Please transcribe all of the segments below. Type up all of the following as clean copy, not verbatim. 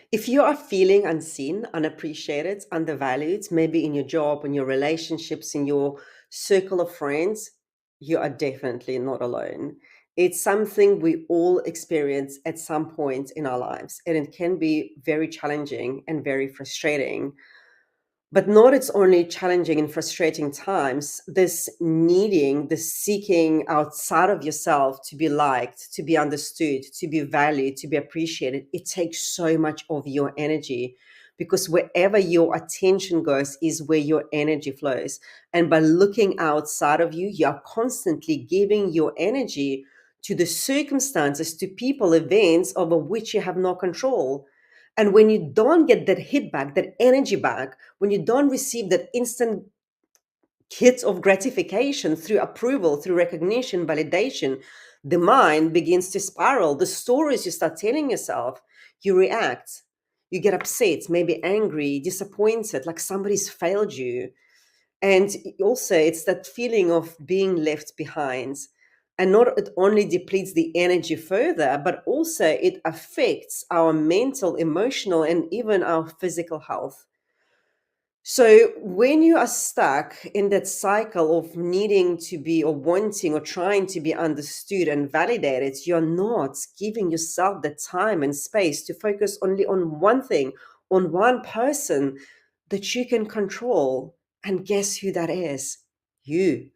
If you are feeling unseen, unappreciated, undervalued, maybe in your job, in your relationships, in your circle of friends, you are definitely not alone. It's something we all experience at some point in our lives, and it can be very challenging and very frustrating. But not it's only challenging and frustrating times, this needing, this seeking outside of yourself to be liked, to be understood, to be valued, to be appreciated, it takes so much of your energy, because wherever your attention goes is where your energy flows. And by looking outside of you, you are constantly giving your energy to the circumstances, to people, events over which you have no control. And when you don't get that hit back, that energy back, when you don't receive that instant hit of gratification through approval, through recognition, validation, the mind begins to spiral. The stories you start telling yourself, you react, you get upset, maybe angry, disappointed, like somebody's failed you. And also, it's that feeling of being left behind. And not it only depletes the energy further, but also it affects our mental, emotional, and even our physical health. So, when you are stuck in that cycle of needing to be or wanting or trying to be understood and validated, you're not giving yourself the time and space to focus only on one thing, on one person that you can control. And guess who that is? You.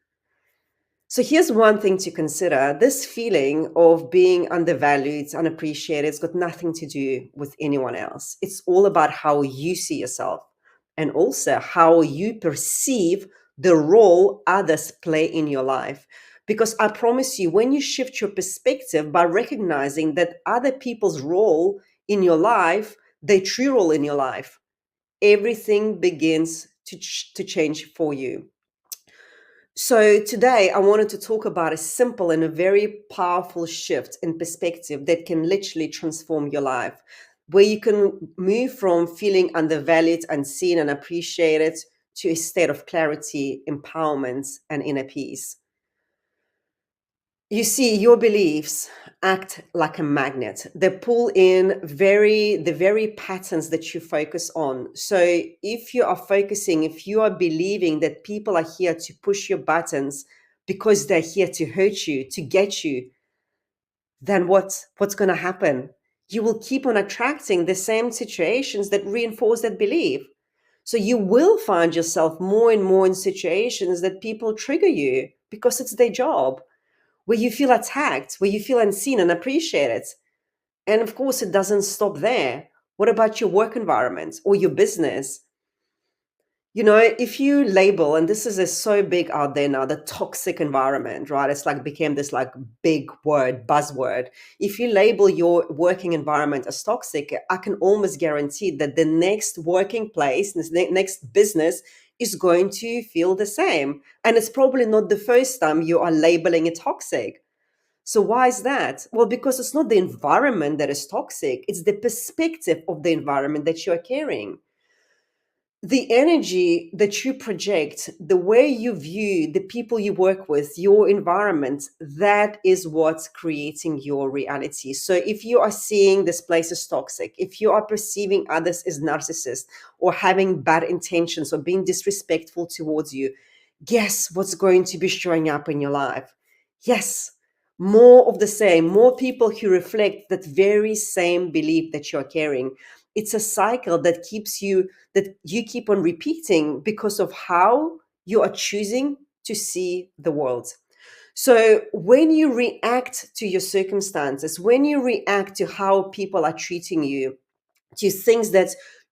So here's one thing to consider. This feeling of being undervalued, unappreciated, it's got nothing to do with anyone else. It's all about how you see yourself and also how you perceive the role others play in your life. Because I promise you, when you shift your perspective by recognizing that other people's role in your life, their true role in your life, everything begins to change for you. So, today I wanted to talk about a simple and a very powerful shift in perspective that can literally transform your life, where you can move from feeling undervalued, unseen, and appreciated to a state of clarity, empowerment, and inner peace. You see, your beliefs act like a magnet. They pull in the very patterns that you focus on. So if you are focusing, if you are believing that people are here to push your buttons because they're here to hurt you, to get you, then what's going to happen? You will keep on attracting the same situations that reinforce that belief. So you will find yourself more and more in situations that people trigger you because it's their job, where you feel attacked, where you feel unseen and appreciated. And of course, it doesn't stop there. What about your work environment or your business? You know, if you label, and this is a so big out there now, the toxic environment, right? It's like became this like big word, buzzword. If you label your working environment as toxic, I can almost guarantee that the next working place, this next business is going to feel the same. And it's probably not the first time you are labeling it toxic. So why is that? Well, because it's not the environment that is toxic, it's the perspective of the environment that you are carrying. The energy that you project, the way you view the people you work with, your environment, that is what's creating your reality. So if you are seeing this place as toxic, if you are perceiving others as narcissists or having bad intentions or being disrespectful towards you, guess what's going to be showing up in your life? Yes, more of the same, more people who reflect that very same belief that you're carrying. It's a cycle that you keep on repeating because of how you are choosing to see the world. So when you react to your circumstances, when you react to how people are treating you, to things that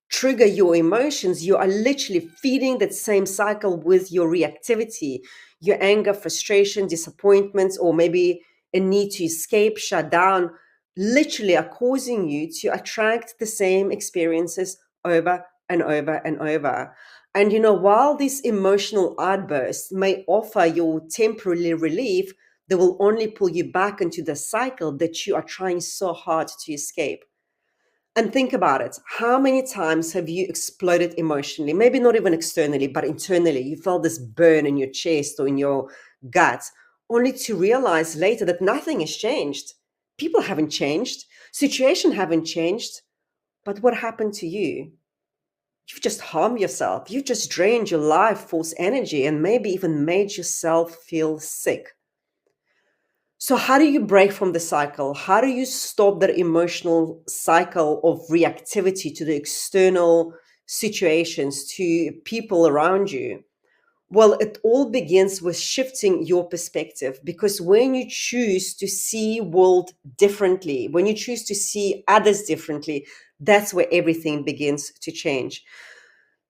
trigger your emotions, you are literally feeding that same cycle with your reactivity, your anger, frustration, disappointments, or maybe a need to escape, shut down, literally are causing you to attract the same experiences over and over and over. And you know, while these emotional outbursts may offer you temporary relief, they will only pull you back into the cycle that you are trying so hard to escape. And think about it. How many times have you exploded emotionally? Maybe not even externally, but internally. You felt this burn in your chest or in your gut, only to realize later that nothing has changed. People haven't changed. Situation haven't changed. But what happened to you? You've just harmed yourself. You just drained your life force energy and maybe even made yourself feel sick. So, how do you break from the cycle? How do you stop that emotional cycle of reactivity to the external situations, to people around you? Well, it all begins with shifting your perspective, because when you choose to see world differently, when you choose to see others differently, that's where everything begins to change.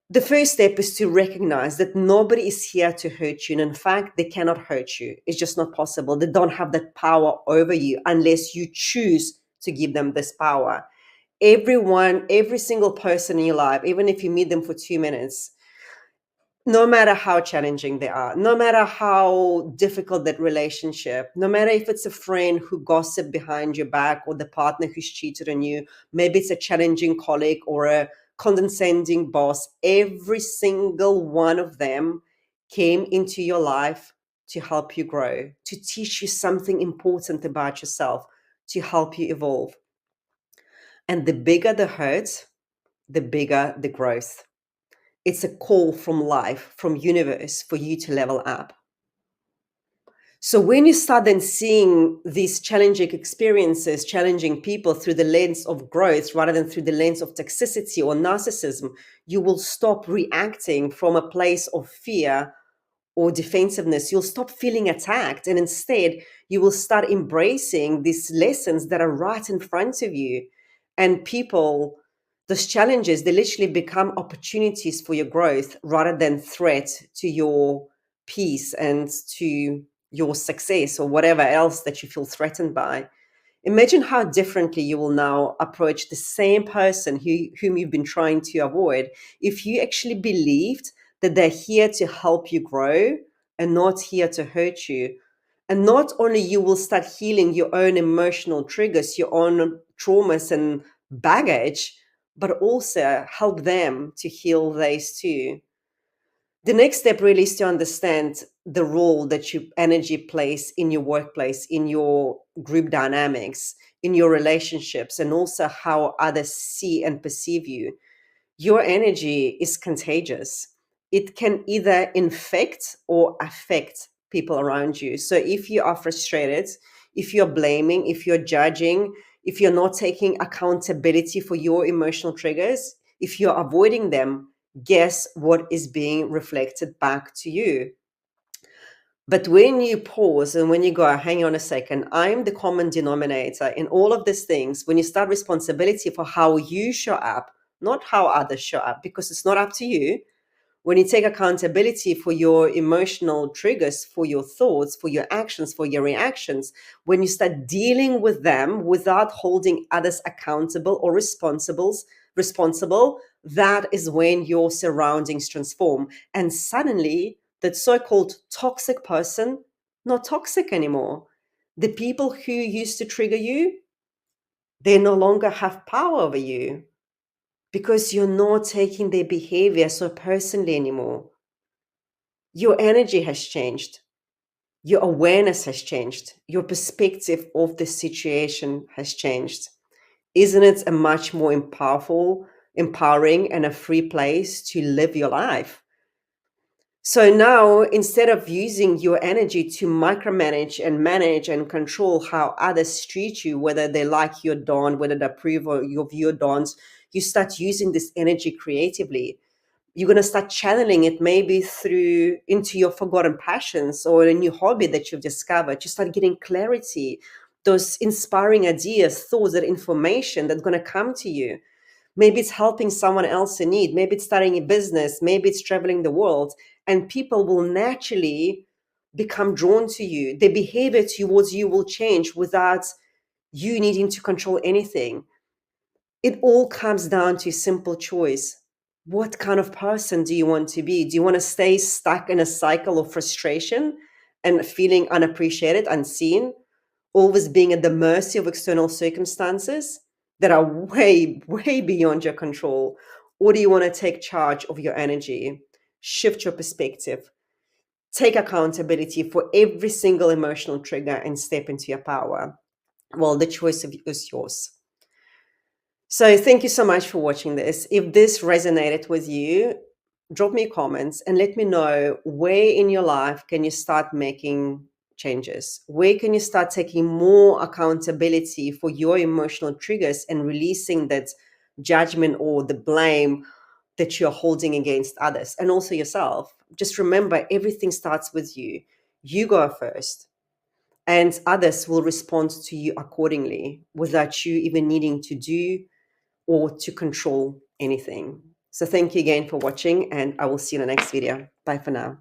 The first step is to recognize that nobody is here to hurt you. And in fact, they cannot hurt you. It's just not possible. They don't have that power over you unless you choose to give them this power. Everyone, every single person in your life, even if you meet them for 2 minutes, no matter how challenging they are, no matter how difficult that relationship, no matter if it's a friend who gossiped behind your back or the partner who's cheated on you, maybe it's a challenging colleague or a condescending boss, every single one of them came into your life to help you grow, to teach you something important about yourself, to help you evolve. And the bigger the hurt, the bigger the growth. It's a call from life, from universe, for you to level up. So when you start then seeing these challenging experiences, challenging people through the lens of growth rather than through the lens of toxicity or narcissism, you will stop reacting from a place of fear or defensiveness. You'll stop feeling attacked, and instead you will start embracing these lessons that are right in front of you. And people, those challenges, they literally become opportunities for your growth rather than threat to your peace and to your success or whatever else that you feel threatened by. Imagine how differently you will now approach the same person whom you've been trying to avoid if you actually believed that they're here to help you grow and not here to hurt you. And not only you will start healing your own emotional triggers, your own traumas and baggage, but also help them to heal theirs too. The next step really is to understand the role that your energy plays in your workplace, in your group dynamics, in your relationships, and also how others see and perceive you. Your energy is contagious. It can either infect or affect people around you. So if you are frustrated, if you're blaming, if you're judging, if you're not taking accountability for your emotional triggers, if you're avoiding them, guess what is being reflected back to you? But when you pause and when you go, hang on a second, I'm the common denominator in all of these things. When you start responsibility for how you show up, not how others show up, because it's not up to you. When you take accountability for your emotional triggers, for your thoughts, for your actions, for your reactions, when you start dealing with them without holding others accountable or responsible, that is when your surroundings transform. And suddenly, that so-called toxic person, not toxic anymore. The people who used to trigger you, they no longer have power over you because you're not taking their behavior so personally anymore. Your energy has changed. Your awareness has changed. Your perspective of the situation has changed. Isn't it a much more empowering and a free place to live your life? So now, instead of using your energy to micromanage and manage and control how others treat you, whether they like your dawn, whether they approve of your dawns, you start using this energy creatively. You're going to start channeling it maybe through into your forgotten passions or a new hobby that you've discovered. You start getting clarity, those inspiring ideas, thoughts, that information that's going to come to you. Maybe it's helping someone else in need. Maybe it's starting a business. Maybe it's traveling the world. And people will naturally become drawn to you. Their behavior towards you will change without you needing to control anything. It all comes down to a simple choice. What kind of person do you want to be? Do you want to stay stuck in a cycle of frustration and feeling unappreciated, unseen, always being at the mercy of external circumstances that are way, way beyond your control? Or do you want to take charge of your energy, shift your perspective, take accountability for every single emotional trigger and step into your power? Well, the choice is yours. So thank you so much for watching this. If this resonated with you, drop me comments and let me know where in your life can you start making changes? Where can you start taking more accountability for your emotional triggers and releasing that judgment or the blame that you're holding against others and also yourself? Just remember, everything starts with you. You go first, and others will respond to you accordingly without you even needing to do or to control anything. So thank you again for watching, and I will see you in the next video. Bye for now.